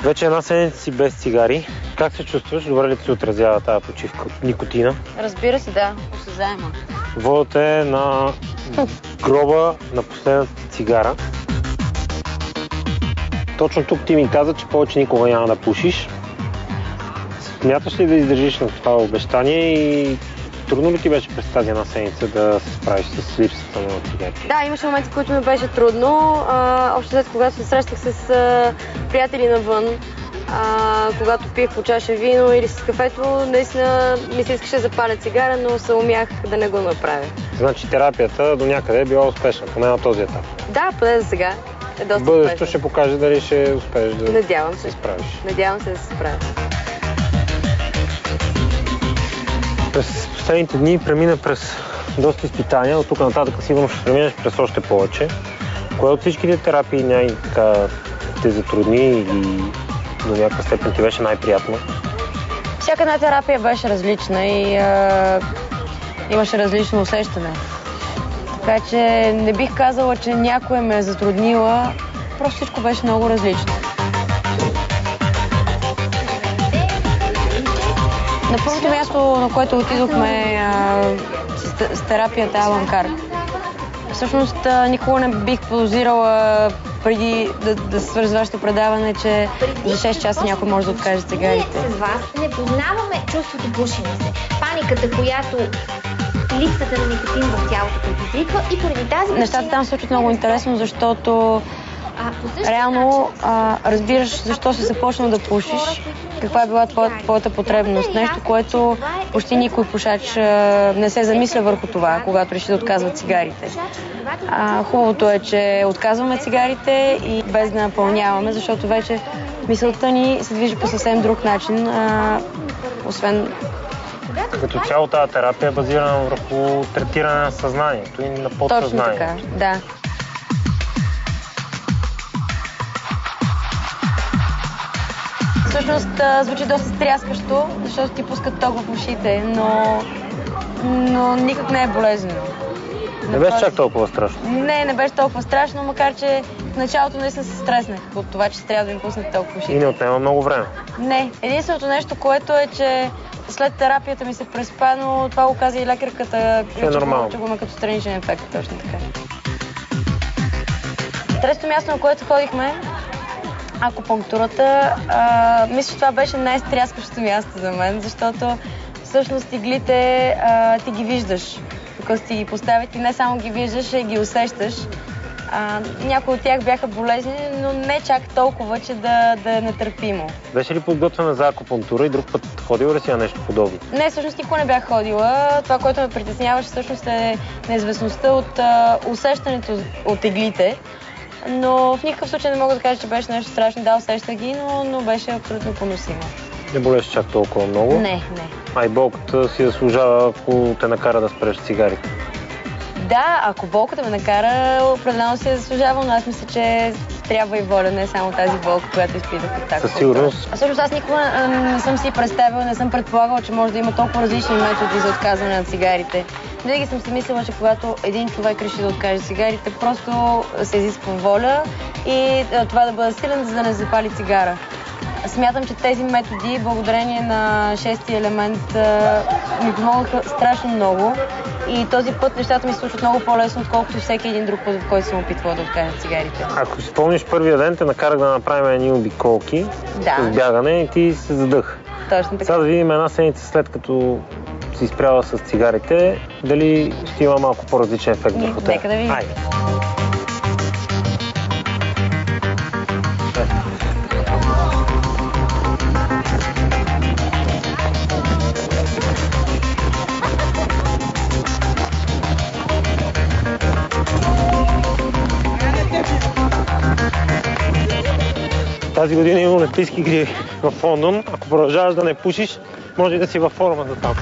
Вече една седмица си без цигари. Как се чувстваш? Добре ли ти се отразява тази почивка от никотина? Разбира се, да. Осезаема. Водата е на гроба на последната цигара. Точно тук ти ми каза, че повече никога няма да пушиш. Смяташ ли да издържиш на това обещание и трудно ли ти беше през тази една седмица да се справиш с липсата на цигарите? Да, имаше моменти, в които ми беше трудно. Общо след когато се срещах с приятели навън, когато пих по чаша вино или с кафето, наистина ми се искаше да запаля цигара, но се умях да не го направя. Значи терапията до някъде е била успешна, поне на този етап. Да, поне за сега е доста Бъдещето успешно. ще покаже дали ще успееш да се справиш. Надявам се да се справя. През последните дни премина през доста изпитания, от тук нататък сигурно ще преминеш през още повече. Кое от всичките терапии така те затрудни или до някаква степен ти беше най-приятно? Всяка една терапия беше различна и имаше различно усещане. Така че не бих казала, че някоя ме е затруднила, просто всичко беше много различно. На първото място, на което отидохме с терапията Аланкар. Всъщност никога не бих подозирала преди да се свържа вашето предаване, че за 6 часа някой може да откаже цигарите. С вас не познаваме чувството пушене се. Паниката, която липсата на никотин в тялото предизвиква и поради тази причина... Нещата там се случват много интересно, защото реално разбираш защо си започнал да пушиш, каква е била твоята потребност. Нещо, което почти никой пушач не се замисля върху това, когато реши да отказва цигарите. Хубавото е, че отказваме цигарите и без да напълняваме, защото вече мисълта ни се движи по съвсем друг начин, освен... Като цяло тази терапия е базирана върху третиране на съзнанието и на подсъзнанието. Точно така, да. Всъщност звучи доста стряскащо, защото ти пускат ток в ушите, но никак не е болезнено. Не беше чак толкова страшно? Не беше толкова страшно, макар че в началото наистина се стреснах от това, че трябва да ми пуснат ток в ушите. И не отнема много време? Не. Единственото нещо, което е, че след терапията ми се преспа, но това го каза и лекарката, че го има като страничен ефект, точно така. Третото място, на което ходихме, акупунктурата, мисля, че това беше най-стряскащото място за мен, защото всъщност иглите ти ги виждаш. Докато ти ги поставят и не само ги виждаш, а ги усещаш. Някои от тях бяха болезнени, но не чак толкова, че да е нетърпимо. Беше ли подготвена за акупунктура и друг път ходила ли си на нещо подобно? Не, всъщност никога не бях ходила. Това, което ме притесняваше, всъщност е неизвестността от усещането от иглите. Но в никакъв случай не мога да кажа, че беше нещо страшно. Да, усещах ги, но беше абсолютно поносимо. Не болеше чак толкова много? Не. А и болката си заслужава, ако те накара да спреш цигарите? Да, ако болката ме накара, определено си заслужава, но аз мисля, че трябва и воля, не само тази болка, която изпитах от така. Със сигурност. Всъщност аз никога не съм си представила, не съм предполагала, че може да има толкова различни методи за отказване на цигарите. Винаги съм си мислила, че когато един човек реши да откаже цигарите, просто се изисква воля и това да бъде силен, за да не запали цигара. Смятам, че тези методи, благодарение на шестия елемент, ми помогнаха страшно много и този път нещата ми се случват много по-лесно, отколкото всеки един друг път, в който съм опитвала да откажа цигарите. Ако си спомниш първия ден, те накарах да направим едни обиколки с бягане и ти се задъх. Точно така. Сега да видим една седмица след като си изпряла с цигарите, дали ще има малко по-различен ефект върху теб. Нека да видим. Тази година има Олимпийски игри в Лондон. Ако продължаваш да не пушиш, може да си във форма за там.